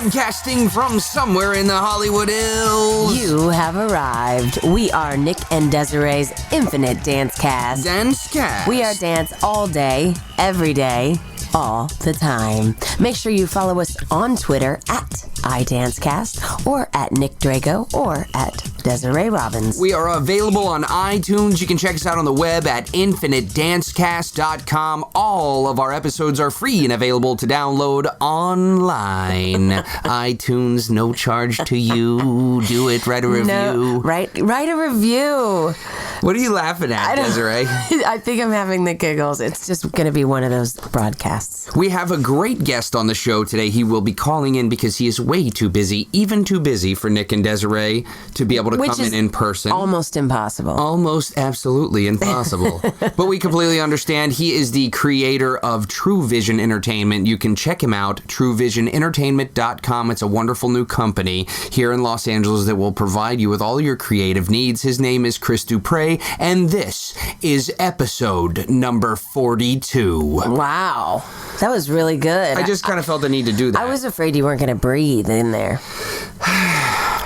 Broadcasting from somewhere in the Hollywood Hills. You have arrived. We are Nick and Desiree's Infinite Dance Cast. Dance Cast. We are dance all day, every day, all the time. Make sure you follow us on Twitter at iDanceCast or at Nick Drago or at Desiree Robbins. We are available on iTunes. You can check us out on the web at infinitedancecast.com. All of our episodes are free and available to download online. iTunes, no charge to you. Do it, write a review. No, write a review. What are you laughing at, Desiree? I think I'm having the giggles. It's just going to be one of those broadcasts. We have a great guest on the show today. He will be calling in because he is way too busy, even too busy for Nick and Desiree to be able to come in person. Almost impossible. Almost absolutely impossible. But we completely understand. He is the creator of True Vision Entertainment. You can check him out, truevisionentertainment.com. It's a wonderful new company here in Los Angeles that will provide you with all your creative needs. His name is Chris Dupre, and this is episode number 42. Wow. That was really good. I just kind of felt the need to do that. I was afraid you weren't going to breathe in there.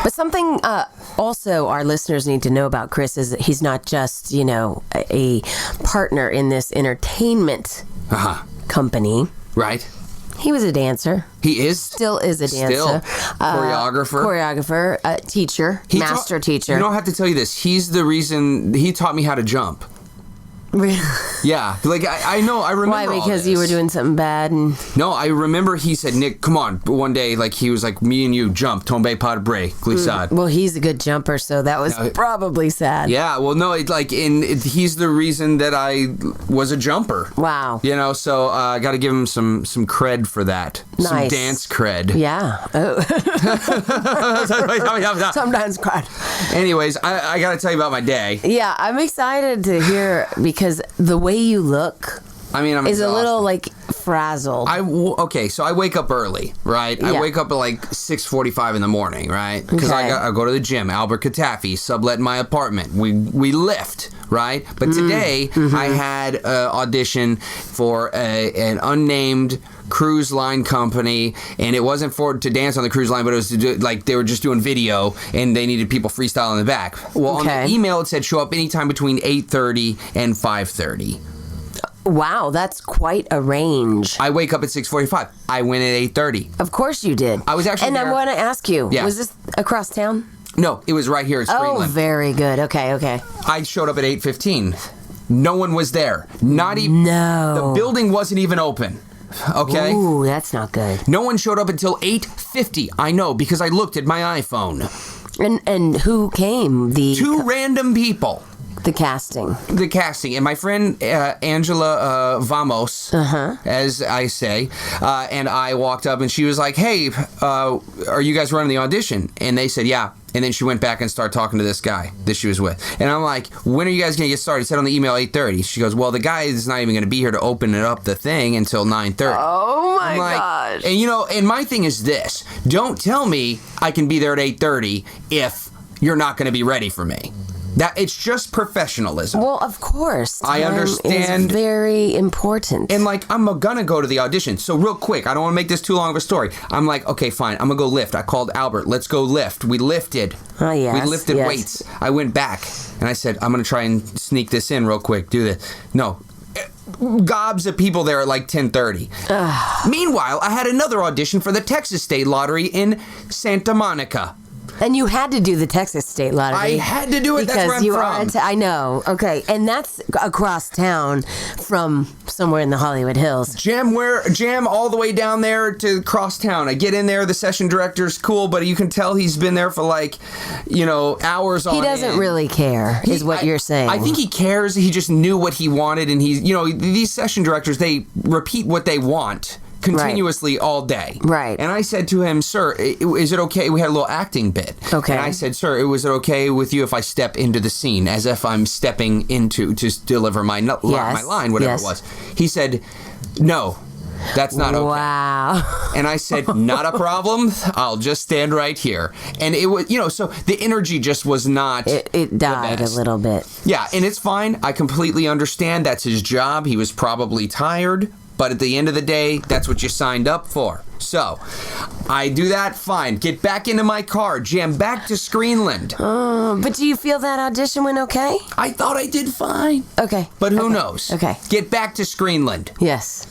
But something also our listeners need to know about Chris is that he's not just, a partner in this entertainment company. Right. He was a dancer. He is? Still is a dancer. Choreographer. Teacher. Master teacher. You don't have to tell you this. He's the reason he taught me how to jump. Really? Yeah, like I know, I remember. Why? Because all you were doing something bad? No, I remember he said, Nick, come on. One day, he was like, me and you jump, tombe pas de bras, glissade. Well, he's a good jumper, so that was probably sad. Yeah, well, no, he's the reason that I was a jumper. Wow. So I got to give him some cred for that. Nice. Some dance cred. Yeah. Oh. Sometimes cred. Anyways, I got to tell you about my day. Yeah, I'm excited to hear because the way you look I'm is exhausted. a little frazzled. So I wake up early, right? Yeah. I wake up at 6:45 in the morning, right? Because I go to the gym. Albert Katafi, sublet my apartment. We lift, right? But today I had an audition for an unnamed cruise line company, and it wasn't to dance on the cruise line, but it was to do, they were just doing video, and they needed people freestyle in the back. Well, on the email it said show up anytime between 8:30 and 5:30. Wow, that's quite a range. I wake up at 6:45. I went at 8:30. Of course you did. I was actually And there. I want to ask you, was this across town? No, it was right here at Springland. Oh, very good. Okay. I showed up at 8:15. No one was there. Not even. No. The building wasn't even open. Okay? Ooh, that's not good. No one showed up until 8:50. I know, because I looked at my iPhone. And who came? Two random people. The casting. And my friend Angela Vamos, as I say, and I walked up and she was like, hey, are you guys running the audition? And they said, yeah. And then she went back and started talking to this guy that she was with. And I'm like, when are you guys going to get started? It said on the email 8:30. She goes, well, the guy is not even going to be here to open it up the thing until 9:30. Oh, my gosh. And, and my thing is this. Don't tell me I can be there at 8:30 if you're not going to be ready for me. It's just professionalism. Well, of course. I understand. It's very important. And I'm gonna go to the audition. So real quick, I don't want to make this too long of a story. I'm like, okay, fine. I'm gonna go lift. I called Albert. Let's go lift. We lifted. Oh, yes. We lifted weights. I went back and I said, I'm gonna try and sneak this in real quick. Do this. No. Gobs of people there at 10:30. Meanwhile, I had another audition for the Texas State Lottery in Santa Monica. And you had to do the Texas State Lottery. I had to do it. That's where I'm from. I know. Okay. And that's across town from somewhere in the Hollywood Hills. Jam all the way down there to cross town. I get in there. The session director's cool, but you can tell he's been there for hours on end. He doesn't really care, is what you're saying. I think he cares. He just knew what he wanted, and these session directors, they repeat what they want continuously all day. Right. And I said to him, sir, is it okay? We had a little acting bit. Okay. And I said, sir, was it okay with you if I step into the scene as if I'm stepping into to deliver my line, whatever it was? He said, no. That's not okay. Wow. And I said, not a problem. I'll just stand right here. And it was, so the energy just was not. It died a little bit. Yeah, and it's fine. I completely understand. That's his job. He was probably tired. But at the end of the day, that's what you signed up for. So, I do that, fine. Get back into my car, jam back to Screenland. But do you feel that audition went okay? I thought I did fine. Okay. But who knows? Okay. Get back to Screenland. Yes.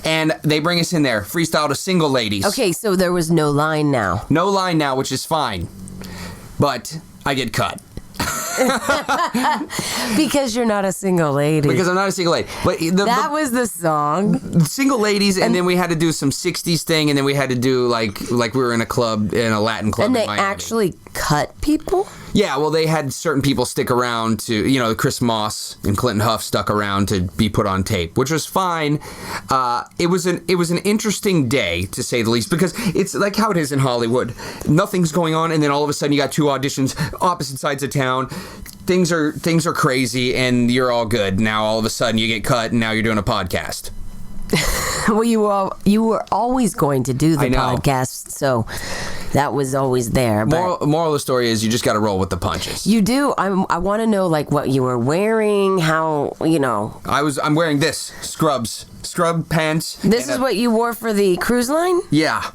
And they bring us in there, freestyle to single ladies. Okay, so there was no line now. No line now, which is fine. But I get cut. Because you're not a single lady. Because I'm not a single lady. But that was the song. Single ladies, and then we had to do some 60s thing, and then we had to do like we were in a club, in a Latin club and in they Miami. actually cut people? Yeah, well, they had certain people stick around to, Chris Moss and Clinton Huff stuck around to be put on tape, which was fine. It was an interesting day, to say the least, because it's like how it is in Hollywood. Nothing's going on, and then all of a sudden you got 2 auditions, opposite sides of town. Things are crazy, and you're all good. Now all of a sudden you get cut, and now you're doing a podcast. Well, you were always going to do the podcast, so that was always there. But Moral of the story is you just got to roll with the punches. You do. I want to know like what you were wearing, how I'm wearing this scrub pants. This is what you wore for the cruise line? Yeah.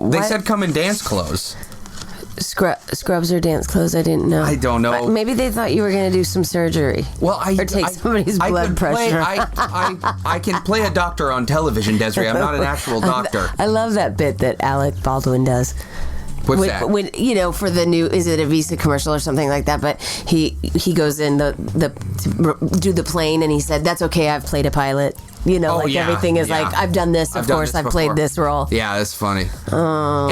They said come in dance clothes. Scrubs or dance clothes? I didn't know. I don't know. Maybe they thought you were going to do some surgery. Well, or take somebody's blood pressure. I can play a doctor on television, Desiree. I'm not an actual doctor. I love that bit that Alec Baldwin does. What's that? When for the new, is it a Visa commercial or something like that? But he goes in to do the plane, and he said, "That's okay. I've played a pilot." Everything is like, I've done this. Of course, I've played this role. Yeah, that's funny.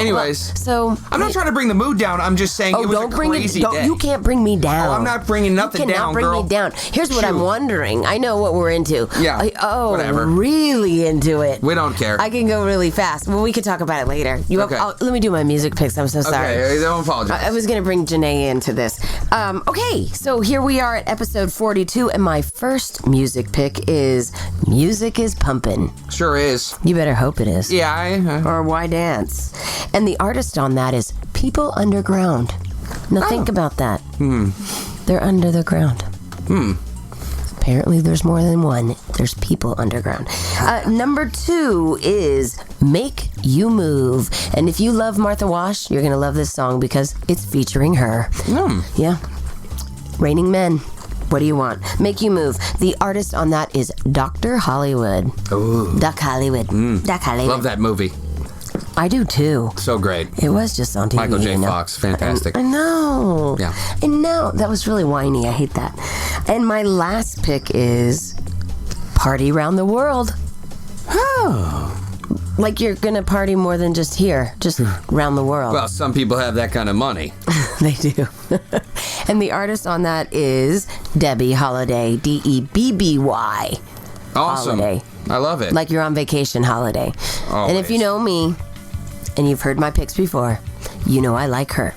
Anyways, so I'm not trying to bring the mood down. I'm just saying it was a crazy day. You can't bring me down. Oh, I'm not bringing nothing down, girl. You cannot bring me down. Here's what I'm wondering. I know what we're into. Yeah. Whatever. Really into it. We don't care. I can go really fast. Well, we can talk about it later. Okay. Let me do my music picks. I'm so sorry. Okay, don't apologize. I was going to bring Janae into this. Okay, so here we are at episode 42, and my first music pick is Music is Pumpin'. Sure is. You better hope it is. Yeah. Or Why Dance? And the artist on that is People Underground. Now think about that. They're under the ground. Apparently there's more than one. There's people underground. Number 2 is Make You Move. And if you love Martha Wash, you're going to love this song because it's featuring her. Yeah. Raining Men. What do you want? Make You Move. The artist on that is Dr. Hollywood. Ooh. Doc Hollywood. Doc Hollywood. Love that movie. I do too. So great. It was just on TV. Michael J. Fox. Fantastic. I know. Yeah. I know. That was really whiny. I hate that. And my last pick is Party Around the World. Oh. Like you're going to party more than just here, just around the world. Well, some people have that kind of money. They do. And the artist on that is Debbie Holiday, Debby. Awesome. Holiday. I love it. Like you're on vacation holiday. Always. And if you know me, and you've heard my picks before, you know I like her.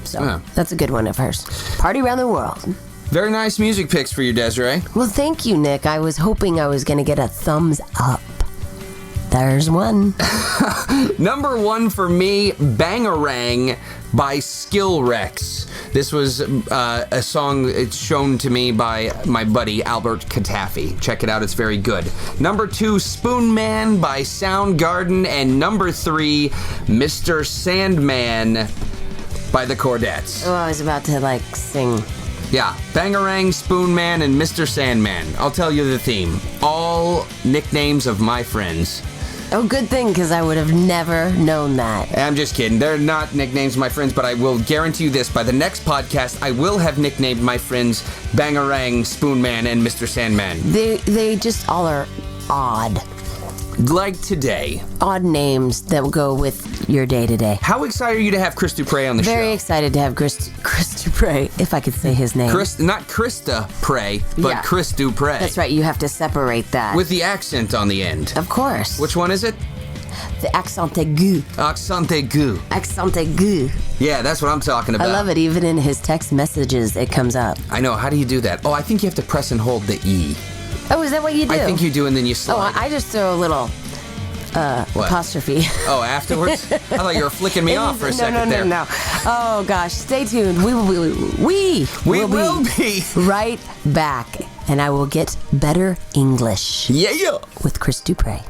So that's a good one of hers. Party Around the World. Very nice music picks for you, Desiree. Well, thank you, Nick. I was hoping I was going to get a thumbs up. There's one. Number 1 for me, Bangarang by Skill Rex. This was a song it's shown to me by my buddy Albert Katafi. Check it out, it's very good. Number 2, Spoon Man by Soundgarden. And number 3, Mr. Sandman by the Chordettes. Oh, I was about to, sing. Yeah, Bangarang, Spoon Man, and Mr. Sandman. I'll tell you the theme. All nicknames of my friends. Oh, good thing, because I would have never known that. I'm just kidding. They're not nicknames of my friends, but I will guarantee you this. By the next podcast, I will have nicknamed my friends Bangarang, Spoon Man, and Mr. Sandman. They just all are odd. Like today. Odd names that will go with your day-to-day. How excited are you to have Chris Dupre on the show? Very excited to have Chris Dupre, if I could say his name. Not Krista Prey, but Chris Dupre. That's right, you have to separate that. With the accent on the end. Of course. Which one is it? The accent aigu. Accent aigu. Accent aigu. Yeah, that's what I'm talking about. I love it. Even in his text messages, it comes up. I know. How do you do that? Oh, I think you have to press and hold the E. Oh, is that what you do? I think you do, and then you slide. Oh, I just throw a little apostrophe. Oh, afterwards? I thought you were flicking me off for a second there. No. Oh, gosh. Stay tuned. We will be right back, and I will get better English. Yeah. With Chris Dupre.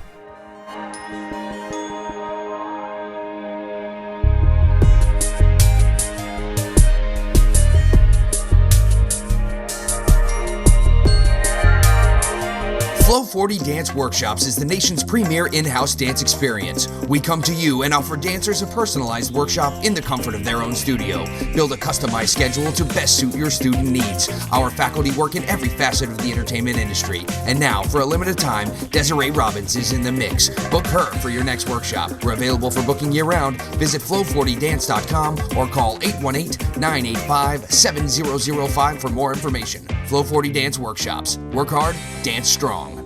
40 Dance Workshops is the nation's premier in-house dance experience. We come to you and offer dancers a personalized workshop in the comfort of their own studio. Build a customized schedule to best suit your student needs. Our faculty work in every facet of the entertainment industry. And now, for a limited time, Desiree Robbins is in the mix. Book her for your next workshop. We're available for booking year-round. Visit flow40dance.com or call 818-985-7005 for more information. Flow 40 Dance Workshops. Work hard, dance strong.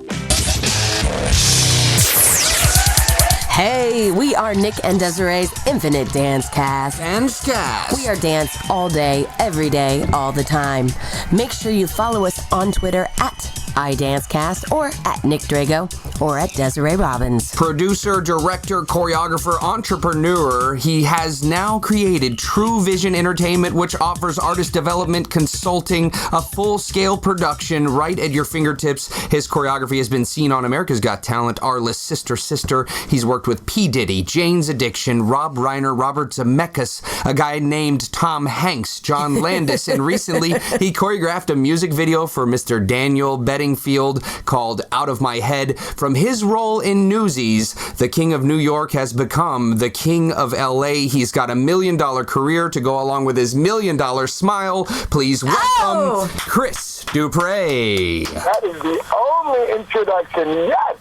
Hey, we are Nick and Desiree's Infinite Dance Cast. Dance Cast. We are dance all day, every day, all the time. Make sure you follow us on Twitter at iDanceCast or at Nick Drago or at Desiree Robbins. Producer, director, choreographer, entrepreneur, he has now created True Vision Entertainment, which offers artist development, consulting, a full-scale production right at your fingertips. His choreography has been seen on America's Got Talent, Our List, Sister, Sister. He's worked with P. Diddy, Jane's Addiction, Rob Reiner, Robert Zemeckis, a guy named Tom Hanks, John Landis, and recently he choreographed a music video for Mr. Daniel Bedingfield called Out of My Head. From his role in Newsies, the King of New York has become the King of LA. He's got $1 million career to go along with his $1 million smile. Please welcome Chris Dupre. That is the only introduction yet.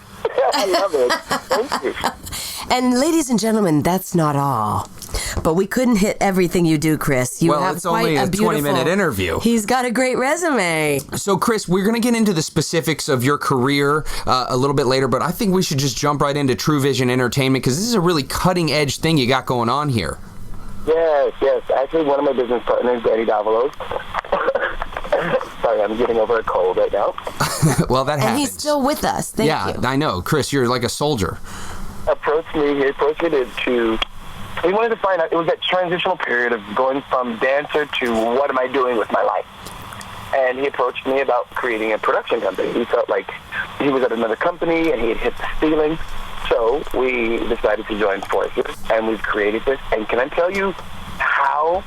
I love it. Thank you. And ladies and gentlemen, that's not all. But we couldn't hit everything you do, Chris. You have it's quite only a beautiful 20-minute interview. He's got a great resume. So, Chris, we're going to get into the specifics of your career a little bit later, but I think we should just jump right into True Vision Entertainment because this is a really cutting-edge thing you got going on here. Yes. Actually, one of my business partners, Danny Davalos. Sorry, I'm getting over a cold right now. Well, that happens. And he's still with us. Thank you. Yeah, I know. Chris, you're like a soldier. He approached me he wanted to find out, it was that transitional period of going from dancer to what am I doing with my life. And he approached me about creating a production company. He felt like he was at another company and he had hit the ceiling. So we decided to join forces and we've created this. And can I tell you how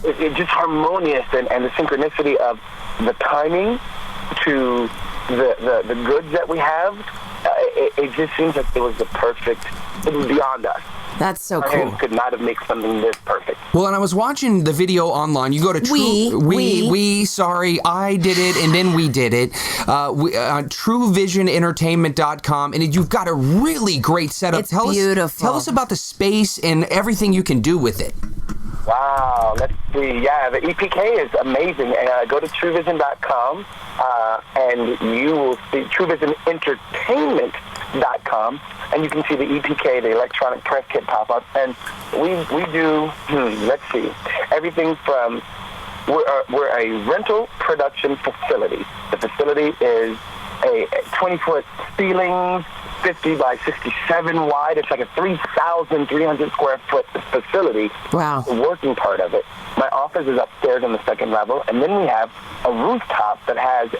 it's just harmonious and the synchronicity of the timing to the goods that we have. It just seems like it was it was beyond us. That's so Our cool. hands could not have made something this perfect. Well, and I was watching the video online. You go to I did it, and then we did it. TrueVisionEntertainment.com, and you've got a really great setup. It's beautiful. Tell us about the space and everything you can do with it. Wow, let's see. Yeah, the EPK is amazing. Go to TrueVision.com, and you will see TrueVisionEntertainment.com, and you can see the EPK, the electronic press kit pop up. And we do, let's see, everything from, we're a rental production facility. The facility is a 20-foot ceiling, 50 by 67 wide. It's like a 3,300 square foot facility. Wow. The working part of it. My office is upstairs on the second level, and then we have a rooftop that has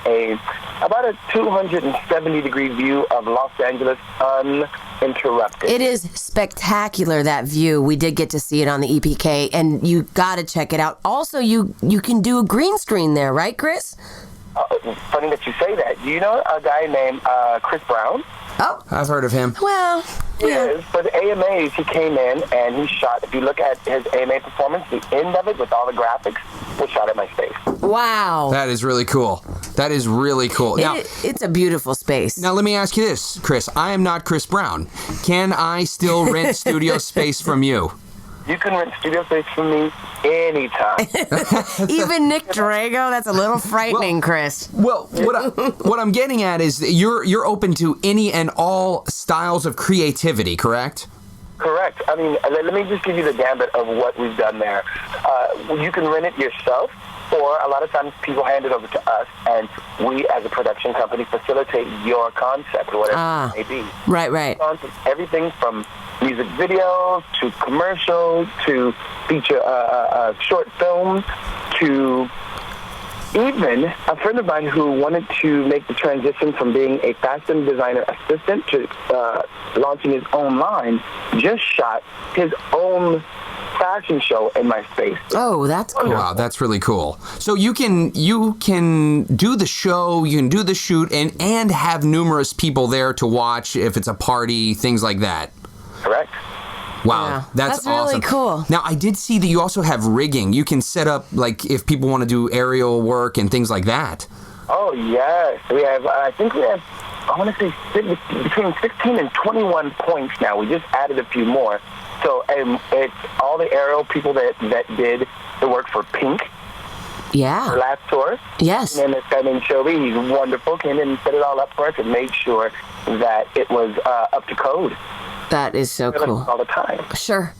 about a 270-degree view of Los Angeles uninterrupted. It is spectacular, that view. We did get to see it on the EPK, and you got to check it out. Also, you can do a green screen there, right, Chris? Funny that you say that. Do you know a guy named Chris Brown? Oh, I've heard of him. well, yeah. For the AMAs, he came in and he shot, if you look at his AMA performance, the end of it with all the graphics was shot at my space. Wow. That is really cool. That is really cool. Now, It's a beautiful space. Now, let me ask you this, Chris. I am not Chris Brown. Can I still rent studio space from you? You can rent studio space from me anytime. Even Nick Drago? That's a little frightening, Chris. Well, what I'm getting at is that you're open to any and all styles of creativity, correct? Correct. I mean, let me just give you the gambit of what we've done there. You can rent it yourself, or a lot of times people hand it over to us, and we, as a production company, facilitate your concept, or whatever it may be. Right. Everything from music videos to commercials to feature short films to even a friend of mine who wanted to make the transition from being a fashion designer assistant to launching his own line just shot his own fashion show in my space. Oh, that's cool. Wow, that's really cool. So you can do the show, you can do the shoot, and have numerous people there to watch if it's a party, things like that. Correct. Wow, Yeah. that's really awesome. cool. Now, I did see that you also have rigging. You can set up, like, if people want to do aerial work and things like that. Oh, yes. We have, I think we have, I want to say between 16 and 21 points now. We just added a few more. So it's all the aerial people that did the work for Pink. Yeah. Her last tour. Yes. And then this guy named Shelby, he's wonderful, came in and set it all up for us and made sure that it was up to code. That is so cool. All the time. Sure.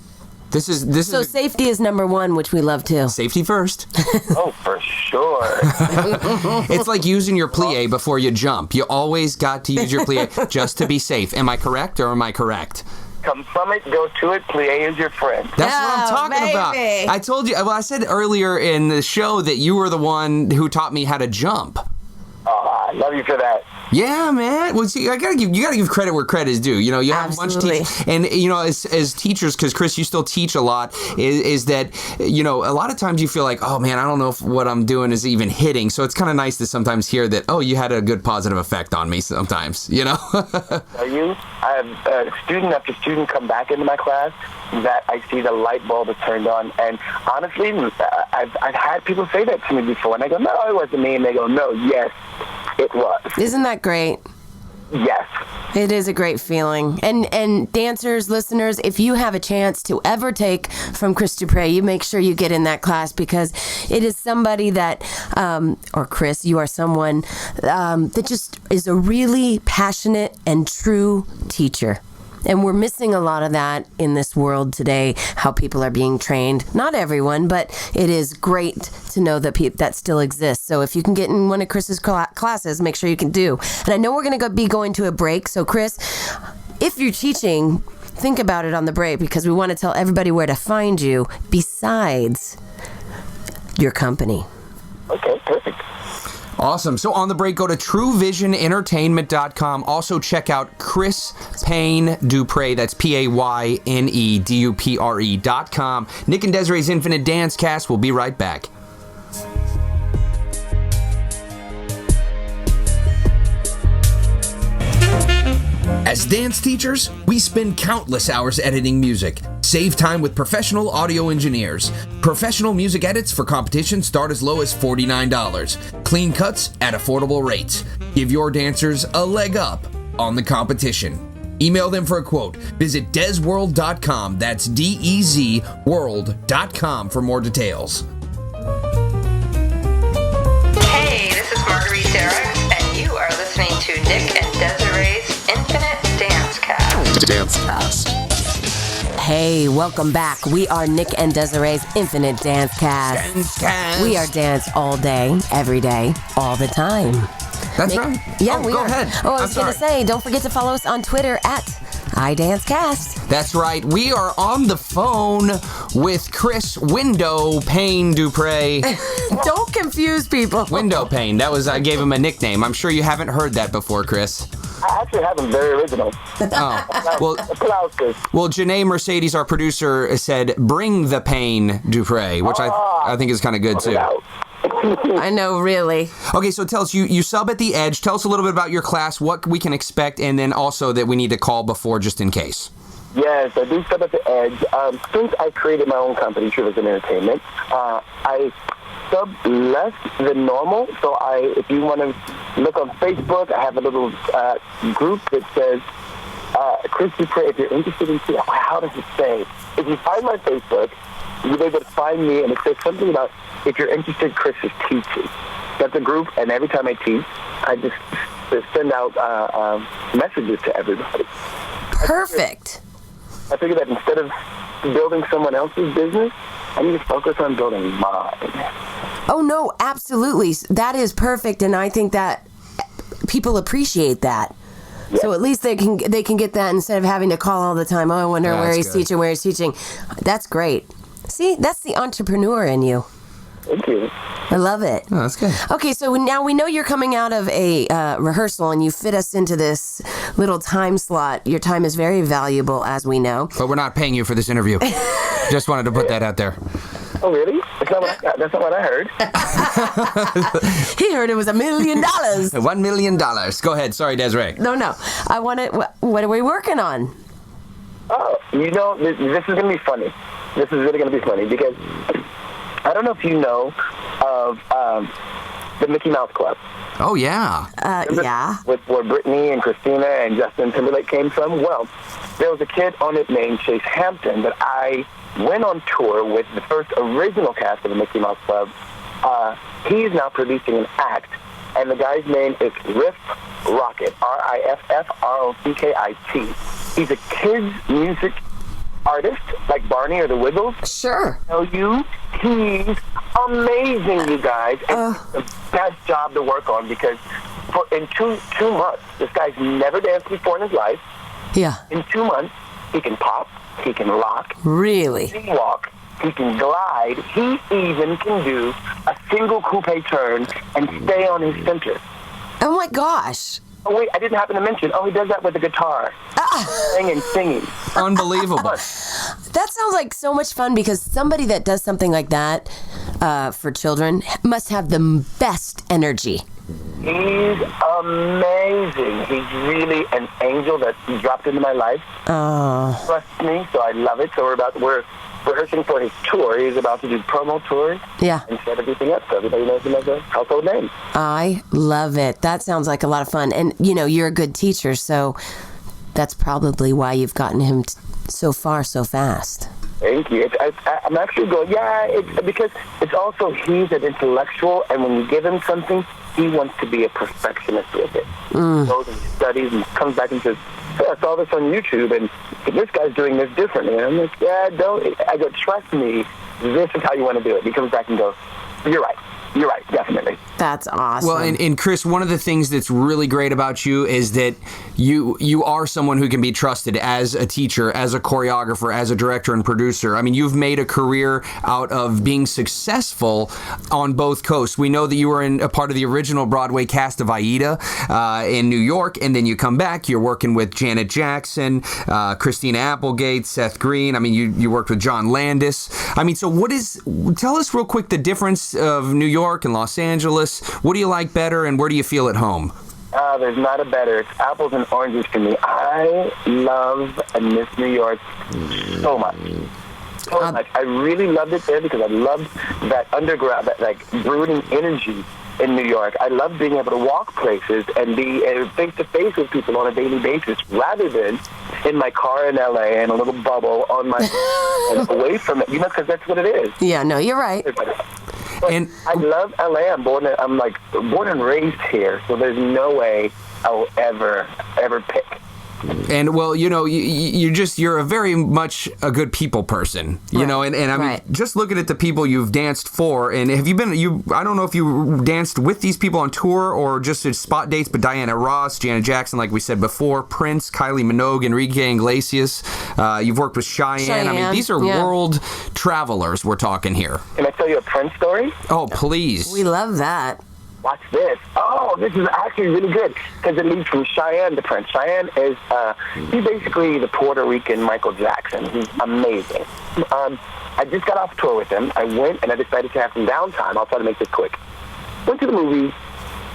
This is So safety is number one, which we love too. safety first. Oh, for sure. It's like using your plie before you jump. You always got to use your plie just to be safe. Am I correct or am I correct? Come from it, go to it, plie is your friend. That's what I'm talking about. I told you, well, I said earlier in the show that you were the one who taught me how to jump. Oh, I love you for that. Yeah, man. Well, see, you gotta give credit where credit is due. You know, you have a bunch of teachers, and you know, as teachers, because Chris, you still teach a lot. Is that, you know, a lot of times you feel like, oh man, I don't know if what I'm doing is even hitting. So it's kind of nice to sometimes hear that, oh, you had a good positive effect on me. Sometimes, you know. I have student after student come back into my class that I see the light bulb is turned on, and honestly, I've had people say that to me before, and I go, no, it wasn't me, and they go, no, yes, it was. Isn't that great? Yes. It is a great feeling. And dancers, listeners, if you have a chance to ever take from Chris Dupre, you make sure you get in that class, because it is somebody that, or Chris, you are someone that just is a really passionate and true teacher. And we're missing a lot of that in this world today, how people are being trained. Not everyone, but it is great to know that that still exists. So if you can get in one of Chris's classes, make sure you can do. And I know we're going to be going to a break. So Chris, if you're teaching, think about it on the break, because we want to tell everybody where to find you besides your company. Okay, perfect. Awesome. So on the break, go to TrueVisionEntertainment.com. Also check out Chris Payne Dupre. That's PayneDupre.com. Nick and Desiree's Infinite Dance Cast. We'll be right back. As dance teachers, we spend countless hours editing music. Save time with professional audio engineers. Professional music edits for competition start as low as $49. Clean cuts at affordable rates. Give your dancers a leg up on the competition. Email them for a quote. Visit DezWorld.com. That's DEZ World.com for more details. Hey, this is Marguerite Derricks, and you are listening to Nick and Desiree's Infinite Dance Cast. Dance Cast. Hey, welcome back. We are Nick and Desiree's Infinite Dance Cast. Dance Cast. We are dance all day, every day, all the time. That's right. Yeah, oh, we go are. ahead. Oh, I was going to say, don't forget to follow us on Twitter at iDanceCast. That's right. We are on the phone with Chris Window Payne Dupre. Don't confuse people. Window Pane. That was, I gave him a nickname. I'm sure you haven't heard that before, Chris. I actually have them very original. Oh, well, Applauses. well, Janae Mercedes, our producer, said, bring the Payne Dupre, which I think is kind of good, too. I know, really. Okay, so tell us, you sub at the Edge. Tell us a little bit about your class, what we can expect, and then also that we need to call before just in case. Yes, I do sub at the Edge. Since I created my own company, True Vision Entertainment, I sub less than normal. So if you want to look on Facebook, I have a little group that says, Chris Dupre, if you're interested in, how does it say? If you find my Facebook, you'll be able to find me, and it says something about, if you're interested, Chris is teaching. That's a group, and every time I teach, I just send out messages to everybody. Perfect. I figure that instead of building someone else's business, I need to focus on building mine. Oh, no, absolutely. That is perfect, and I think that people appreciate that. Yeah. So at least they can get that instead of having to call all the time. Oh, I wonder where he's teaching, where he's teaching. That's great. See, that's the entrepreneur in you. Thank you. I love it. Oh, that's good. Okay, so now we know you're coming out of a rehearsal, and you fit us into this little time slot. Your time is very valuable, as we know. But we're not paying you for this interview. Just wanted to put that out there. Oh, really? That's not what I heard. He heard it was $1 million. $1 million. Go ahead. Sorry, Desiree. No. I want it. What are we working on? Oh, this is going to be funny. This is really going to be funny because I don't know if you know of the Mickey Mouse Club. Oh, yeah. Yeah. Where Britney and Christina and Justin Timberlake came from. Well, there was a kid on it named Chase Hampton that I went on tour with the first original cast of the Mickey Mouse Club. He's now producing an act, and the guy's name is Riff Rocket, Riffrockit. He's a kids' music artist, like Barney or the Wiggles. Sure. I tell you, he's amazing, you guys. It's the best job to work on because in two months, this guy's never danced before in his life. Yeah. In 2 months, he can pop, he can rock, Really? he can walk, he can glide, he even can do a single coupe turn and stay on his center. Oh my gosh. Oh wait, I didn't happen to mention, he does that with the guitar. Singing. Unbelievable. That sounds like so much fun because somebody that does something like that for children must have the best energy. He's amazing. He's really an angel that dropped into my life. Oh. Trust me, so I love it. So we're rehearsing for his tour. He's about to do promo tours. Yeah. And set everything up so everybody knows him as a household name. I love it. That sounds like a lot of fun. And, you're a good teacher, so that's probably why you've gotten him so far so fast. Thank you. I'm actually going, it's because it's also he's an intellectual, and when you give him something, he wants to be a perfectionist with it. He goes and studies and comes back and says, I saw this on YouTube, and this guy's doing this differently. And I'm like, I go, trust me, this is how you want to do it. He comes back and goes, you're right, definitely. That's awesome. Well, and Chris, one of the things that's really great about you is that you are someone who can be trusted as a teacher, as a choreographer, as a director and producer. I mean, you've made a career out of being successful on both coasts. We know that you were in a part of the original Broadway cast of Aida in New York, and then you come back, you're working with Janet Jackson, Christina Applegate, Seth Green. I mean, you worked with John Landis. I mean, so tell us real quick the difference of New York and Los Angeles. What do you like better, and where do you feel at home? There's not a better. It's apples and oranges for me. I love and miss New York so much. So much. I really loved it there because I loved that underground, that brooding energy in New York. I love being able to walk places and be face-to-face with people on a daily basis rather than in my car in L.A. and a little bubble on my and away from it, because that's what it is. Yeah, no, you're right. And I love LA. I'm born and raised here, so there's no way I'll ever pick. And well, you're a very much a good people person, and I mean, just looking at the people you've danced for, and have you been, I don't know if you danced with these people on tour or just at spot dates, but Diana Ross, Janet Jackson, like we said before, Prince, Kylie Minogue, Enrique Iglesias, you've worked with Cheyenne. I mean, these are world travelers we're talking here. Can I tell you a Prince story? Oh, please. We love that. Watch this. Oh, this is actually really good because it leads from Cheyenne to Prince. Cheyenne is, he's basically the Puerto Rican Michael Jackson. He's amazing. I just got off tour with him. I went and I decided to have some downtime. I'll try to make this quick. Went to the movie,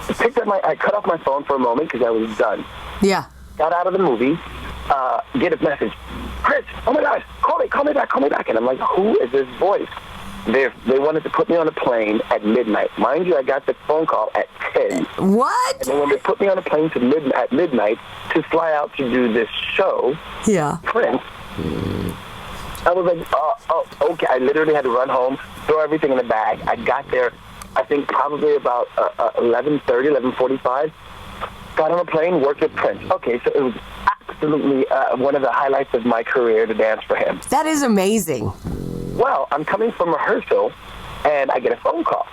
I cut off my phone for a moment because I was done. Yeah. Got out of the movie, get a message. Chris, oh my gosh, call me back. And I'm like, who is this voice? They wanted to put me on a plane at midnight. Mind you, I got the phone call at 10. What? And then when they put me on a plane at midnight to fly out to do this show, Prince, I was like, okay. I literally had to run home, throw everything in a bag. I got there, I think probably about 11:30, 11:45. Got on a plane, worked with Prince. Okay, so it was absolutely one of the highlights of my career to dance for him. That is amazing. Well, I'm coming from rehearsal, and I get a phone call,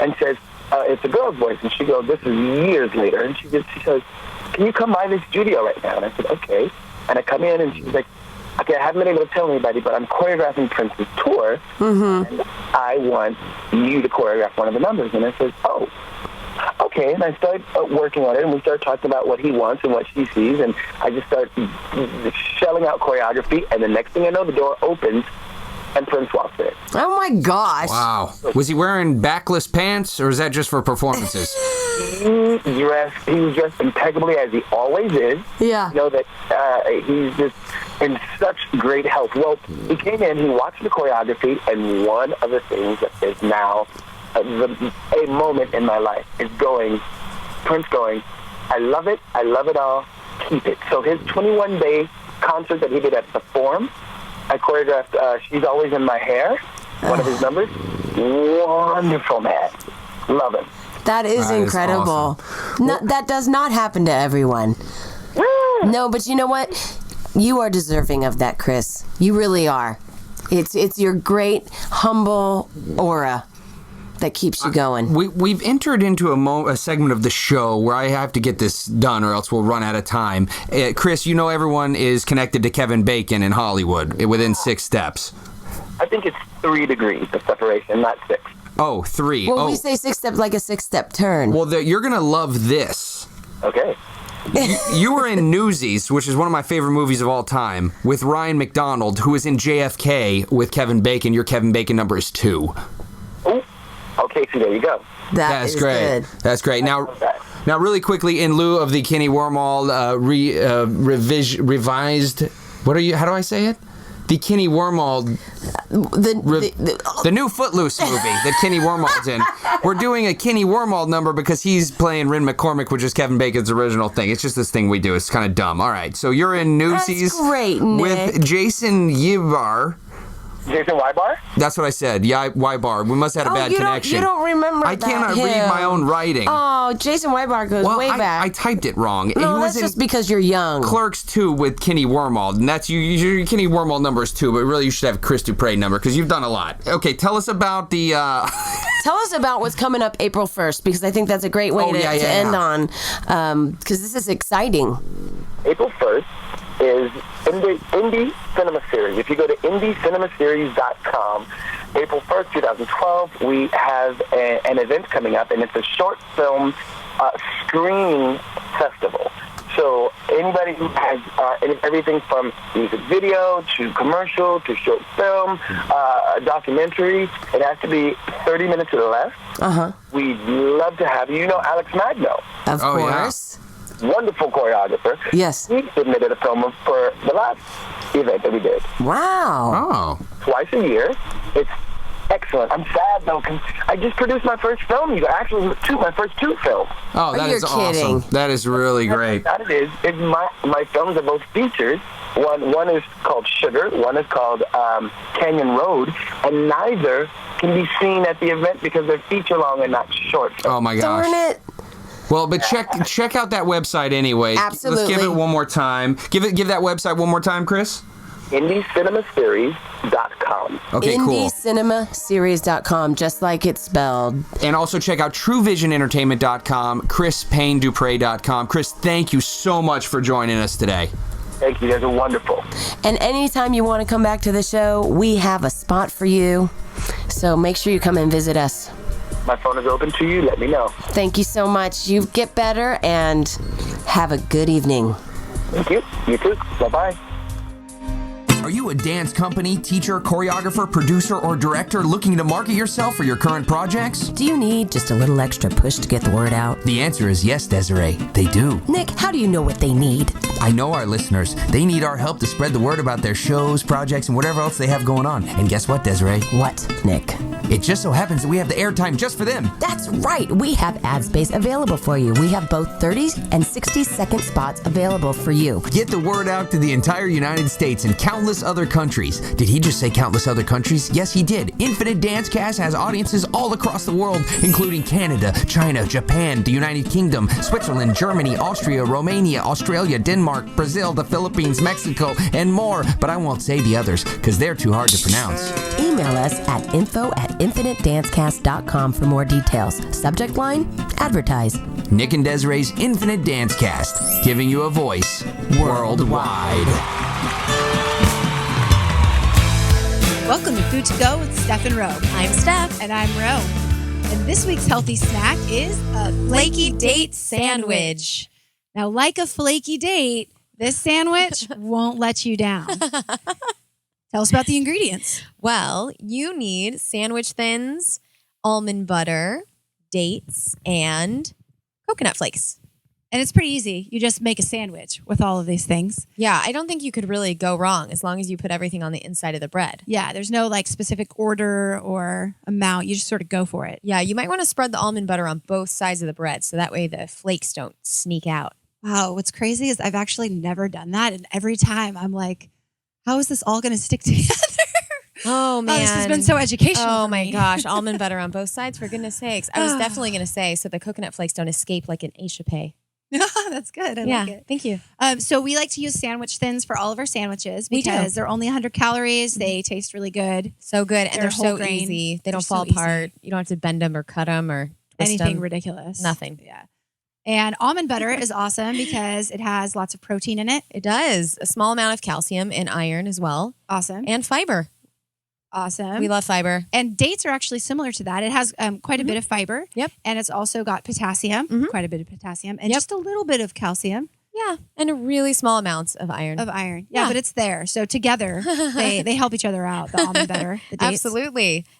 and says, it's a girl's voice, and she goes, this is years later, and she says, can you come by the studio right now? And I said, okay. And I come in, and she's like, okay, I haven't been able to tell anybody, but I'm choreographing Prince's tour, and I want you to choreograph one of the numbers. And I said, oh, okay. And I started working on it, and we started talking about what he wants and what she sees, and I just started shelling out choreography, and the next thing I know, the door opens, and Prince walked in. Oh my gosh. Wow. Was he wearing backless pants, or is that just for performances? He was dressed impeccably, as he always is. Yeah. You know that he's just in such great health. Well, he came in, he watched the choreography, and one of the things that is now a moment in my life is Prince going, I love it all, keep it. So his 21-day concert that he did at the Forum, I choreographed She's Always in My Hair, one of his numbers. Wonderful, man. Love him. That is incredible. Awesome. No, that does not happen to everyone. No, but you know what? You are deserving of that, Chris. You really are. It's your great, humble aura that keeps you going. We've entered into a segment of the show where I have to get this done or else we'll run out of time. Chris, you know everyone is connected to Kevin Bacon in Hollywood within 6 steps. I think it's 3 degrees of separation, not 6. Oh, 3. Well, we say 6 steps like a 6-step turn. Well, you're going to love this. Okay. You were in Newsies, which is one of my favorite movies of all time, with Ryan McDonald, who was in JFK with Kevin Bacon. Your Kevin Bacon number is 2. Ooh. Okay, so there you go. That's great. Good. That's great. Now, really quickly, in lieu of the Kenny Wormald revised, how do I say it? The Kenny Wormald, the new Footloose movie that Kenny Wormald's in. We're doing a Kenny Wormald number because he's playing Rin McCormick, which is Kevin Bacon's original thing. It's just this thing we do. It's kind of dumb. All right, so you're in Newsies. That's great, Nick. With Jason Yibar. Jason Wybar? That's what I said. Wybar. We must have had a bad connection. You don't remember I cannot read my own writing. Oh, Jason Wybar goes way back. I typed it wrong. No, he that's was just because you're young. Clerks 2 with Kenny Wormald, and that's your Kenny Wormald number is 2, but really you should have Chris Dupre number because you've done a lot. Okay, tell us about the. Tell us about what's coming up April 1st because I think that's a great way to end on because this is exciting. April 1st is Indie Cinema Series. If you go to indiecinemasiries.com, April 1st, 2012, we have an event coming up, and it's a short film screening festival. So anybody who has everything from music video to commercial to short film, documentary, it has to be 30 minutes or less. Uh-huh. We'd love to have you. You know Alex Magno. Of course. Yeah. Wonderful choreographer. Yes. He submitted a film for the last event that we did. Wow. Oh. Twice a year. It's excellent. I'm sad, though, because I just produced my first film. Actually, my first 2 films. Oh, that is awesome. That is really great. That it is. My films are both features. One is called Sugar. One is called Canyon Road. And neither can be seen at the event because they're feature-long and not short. Oh, my gosh. Darn it. Well, but check out that website anyway. Absolutely. Let's give it one more time. Give that website one more time, Chris. IndieCinemaSeries.com. Okay, cool. IndieCinemaSeries.com, just like it's spelled. And also check out TrueVisionEntertainment.com, ChrisPayneDupre.com. Chris, thank you so much for joining us today. Thank you. You guys are wonderful. And anytime you want to come back to the show, we have a spot for you. So make sure you come and visit us. My phone is open to you. Let me know. Thank you so much. You get better and have a good evening. Thank you. You too. Bye-bye. Are you a dance company, teacher, choreographer, producer, or director looking to market yourself for your current projects? Do you need just a little extra push to get the word out? The answer is yes, Desiree. They do. Nick, how do you know what they need? I know our listeners. They need our help to spread the word about their shows, projects, and whatever else they have going on. And guess what, Desiree? What, Nick? It just so happens that we have the airtime just for them. That's right. We have ad space available for you. We have both 30 and 60-second spots available for you. Get the word out to the entire United States and countless other countries. Did he just say countless other countries? Yes, he did. Infinite Dancecast has audiences all across the world, including Canada, China, Japan, the United Kingdom, Switzerland, Germany, Austria, Romania, Australia, Denmark, Brazil, the Philippines, Mexico, and more. But I won't say the others because they're too hard to pronounce. Email us at info@infinitedancecast.com for more details. Subject line, advertise. Nick and Desiree's Infinite Dancecast, giving you a voice worldwide. Welcome to Food to Go with Steph and Ro. I'm Steph. And I'm Ro. And this week's healthy snack is a flaky date sandwich. Now, like a flaky date, this sandwich won't let you down. Tell us about the ingredients. Well, you need sandwich thins, almond butter, dates, and coconut flakes. And it's pretty easy. You just make a sandwich with all of these things. Yeah, I don't think you could really go wrong as long as you put everything on the inside of the bread. Yeah, there's no like specific order or amount. You just sort of go for it. Yeah, you might want to spread the almond butter on both sides of the bread so that way the flakes don't sneak out. Wow, what's crazy is I've actually never done that. And every time I'm like, how is this all going to stick together? Oh, man. This has been so educational. Oh, for my me. gosh. Almond butter on both sides, for goodness sakes. I was definitely going to say so the coconut flakes don't escape like an échappé. That's good. I like it. Thank you. So we like to use sandwich thins for all of our sandwiches because they're only 100 calories. They taste really good. So good. And they're whole so grain. easy. They don't They're fall so apart. You don't have to bend them or cut them or twist Anything them. ridiculous. Nothing. Yeah. And almond butter is awesome because it has lots of protein in it. It does. A small amount of calcium and iron as well. Awesome. And fiber. Awesome. We love fiber. And dates are actually similar to that. It has quite a bit of fiber. Yep. And it's also got potassium, quite a bit of potassium, and just a little bit of calcium. Yeah. And really small amounts of iron. Yeah, but it's there. So together, they help each other out, the almond butter, the dates.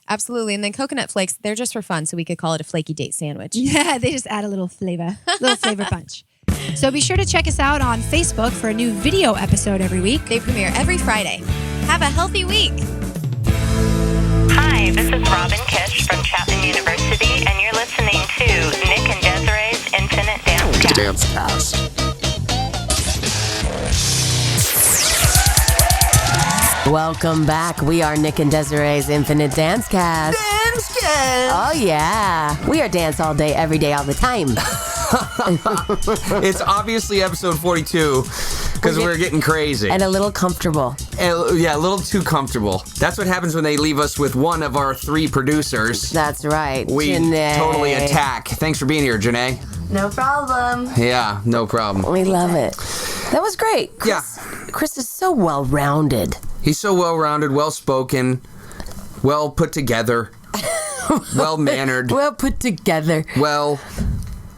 Absolutely. And then coconut flakes, they're just for fun. So we could call it a flaky date sandwich. Yeah, they just add a little flavor punch. So be sure to check us out on Facebook for a new video episode every week. They premiere every Friday. Have a healthy week. Hi, this is Robin Kish from Chapman University, and you're listening to Nick and Desiree's Infinite Dancecast. Welcome back. We are Nick and Desiree's Infinite Dancecast. Dancecast! Oh, yeah. We are dance all day, every day, all the time. It's obviously episode 42 because we're getting crazy. And a little comfortable. Yeah, a little too comfortable. That's what happens when they leave us with one of our 3 producers. That's right. We Janae. totally attack. Thanks for being here, Janae. No problem. Yeah, no problem. We love it. That was great. Chris is so well-rounded. He's so well-rounded, well-spoken, well put together, well-mannered. Well put together. Well.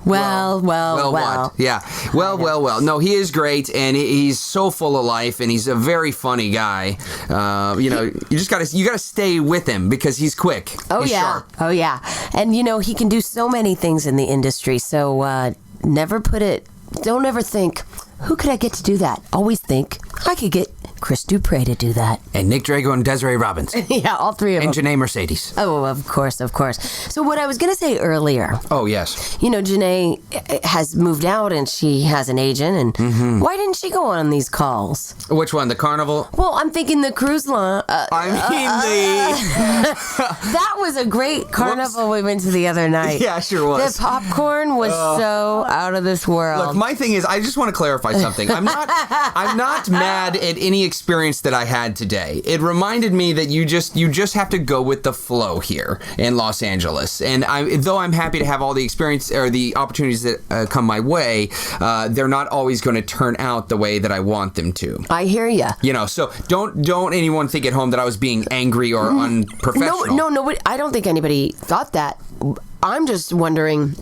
What? Yeah. Well. No, he is great, and he's so full of life, and he's a very funny guy. You gotta stay with him because he's quick. He's sharp. Oh yeah. And he can do so many things in the industry. So don't ever think, who could I get to do that? Always think, I could get Chris Dupre to do that. And Nick Drago and Desiree Robbins. Yeah, all 3 of them. And Janae Mercedes. Oh, of course. So what I was going to say earlier. Oh, yes. Janae has moved out and she has an agent. And why didn't she go on these calls? Which one? The Carnival? Well, I'm thinking the cruise line. That was a great carnival we went to the other night. Yeah, sure was. The popcorn was so out of this world. Look, my thing is, I just want to clarify something. I'm not mad at any experience that I had today. It reminded me that you just have to go with the flow here in Los Angeles. And though I'm happy to have all the experience or the opportunities that come my way, they're not always going to turn out the way that I want them to. I hear you. So don't anyone think at home that I was being angry or unprofessional. No, I don't think anybody thought that. I'm just wondering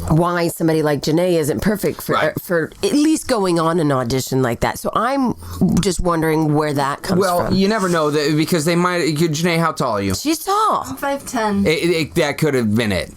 why somebody like Janae isn't perfect for at least going on an audition like that. So I'm just wondering where that comes from. Well, you never know because they might. Janae, how tall are you? She's tall. I'm 5'10". That could have been it.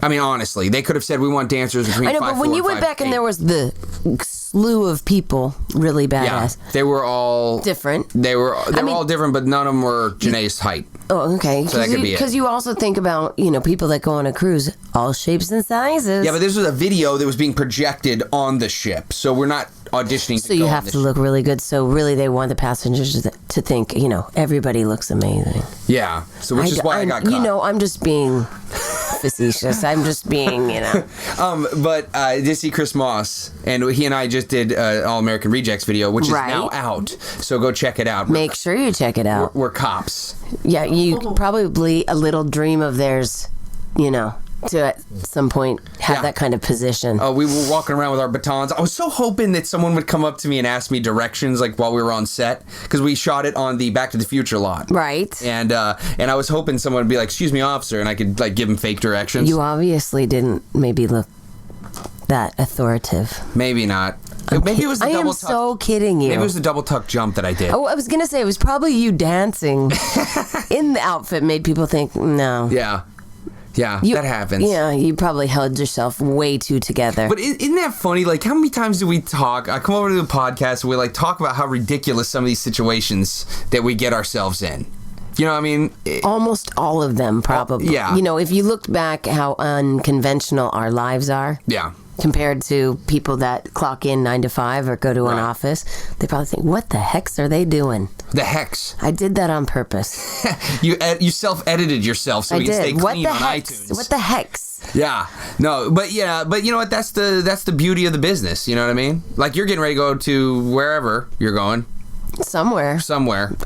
I mean, honestly, they could have said we want dancers between 5'4" and 5'8". But when you went back and there was the slew of people, really badass. Yeah, they were all different. They were all different, but none of them were Janae's height. Oh, okay. So that could be it. Because you also think about, people that go on a cruise, all shapes and sizes. Yeah, but this was a video that was being projected on the ship, so we're not auditioning. So you have to look really good. So really, they want the passengers to think, everybody looks amazing. Yeah. So which is why I got caught. I'm just being facetious. I'm just being, But did see Chris Moss, and he and I just did All American Rejects video, which is now out. So go check it out. Make sure you check it out. We're cops. Yeah, you probably a little dream of theirs, to at some point have that kind of position. We were walking around with our batons. I was so hoping that someone would come up to me and ask me directions, like while we were on set, because we shot it on the Back to the Future lot. Right. And I was hoping someone would be like, "Excuse me, officer," and I could give him fake directions. You obviously didn't maybe look that authoritative. Maybe not. Maybe it was the I double am tuck. so kidding you. Maybe it was the double tuck jump that I did. Oh, I was gonna say it was probably you dancing in the outfit made people think no. Yeah, that happens. Yeah, you probably held yourself way too together. But isn't that funny? Like, how many times do we talk? I come over to the podcast and we like talk about how ridiculous some of these situations that we get ourselves in. You know what I mean? Almost all of them, probably. Yeah. You know, if you looked back how unconventional our lives are. Yeah. Compared to people that clock in 9 to 5 or go to an office, they probably think, what the hex are they doing? The hex. I did that on purpose. You self-edited yourself so you can stay clean on iTunes. What the hex? Yeah. No, but you know what? That's the beauty of the business. You know what I mean? Like, you're getting ready to go to wherever you're going. Somewhere.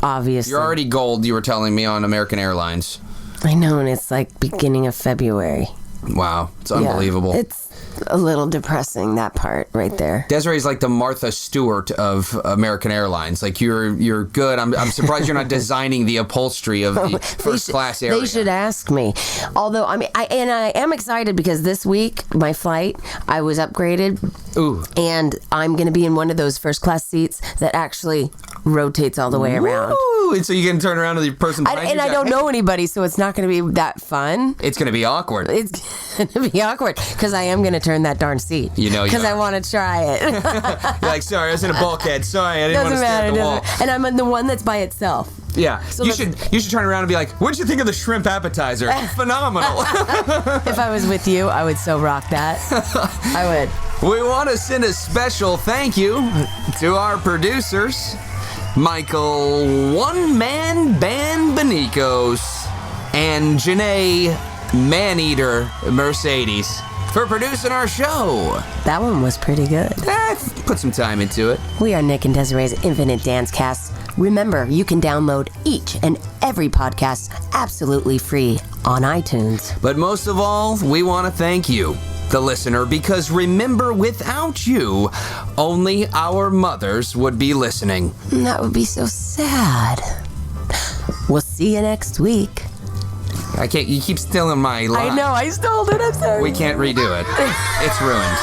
Obviously. You're already gold, you were telling me, on American Airlines. I know, and it's like beginning of February. Wow. It's unbelievable. Yeah, it's a little depressing, that part right there. Desiree's like the Martha Stewart of American Airlines. Like, you're good. I'm surprised you're not designing the upholstery of the first class area. They should ask me. Although, I mean, I am excited because this week, my flight, I was upgraded. Ooh. And I'm going to be in one of those first class seats that actually rotates all the way around. Ooh, and so you can turn around to the person behind you. I don't know anybody, so it's not going to be that fun. It's going to be awkward. It's going to be awkward because I am going to turn that darn seat. You know, because I want to try it. You're like, sorry, I was in a bulkhead. Sorry, I didn't want to stare at the wall. And I'm the one that's by itself. Yeah, so you should turn around and be like, what'd you think of the shrimp appetizer? Phenomenal. If I was with you, I would so rock that. I would. We want to send a special thank you to our producers, Michael One-Man Band Benicos and Janae Maneater Mercedes for producing our show. That one was pretty good. Put some time into it. We are Nick and Desiree's Infinite Dance Cast. Remember, you can download each and every podcast absolutely free on iTunes. But most of all, we want to thank you, the listener, because remember, without you, only our mothers would be listening. That would be so sad. We'll see you next week. I can't, you keep stealing my line. I know, I stole it, I'm sorry. We can't redo it. It's ruined.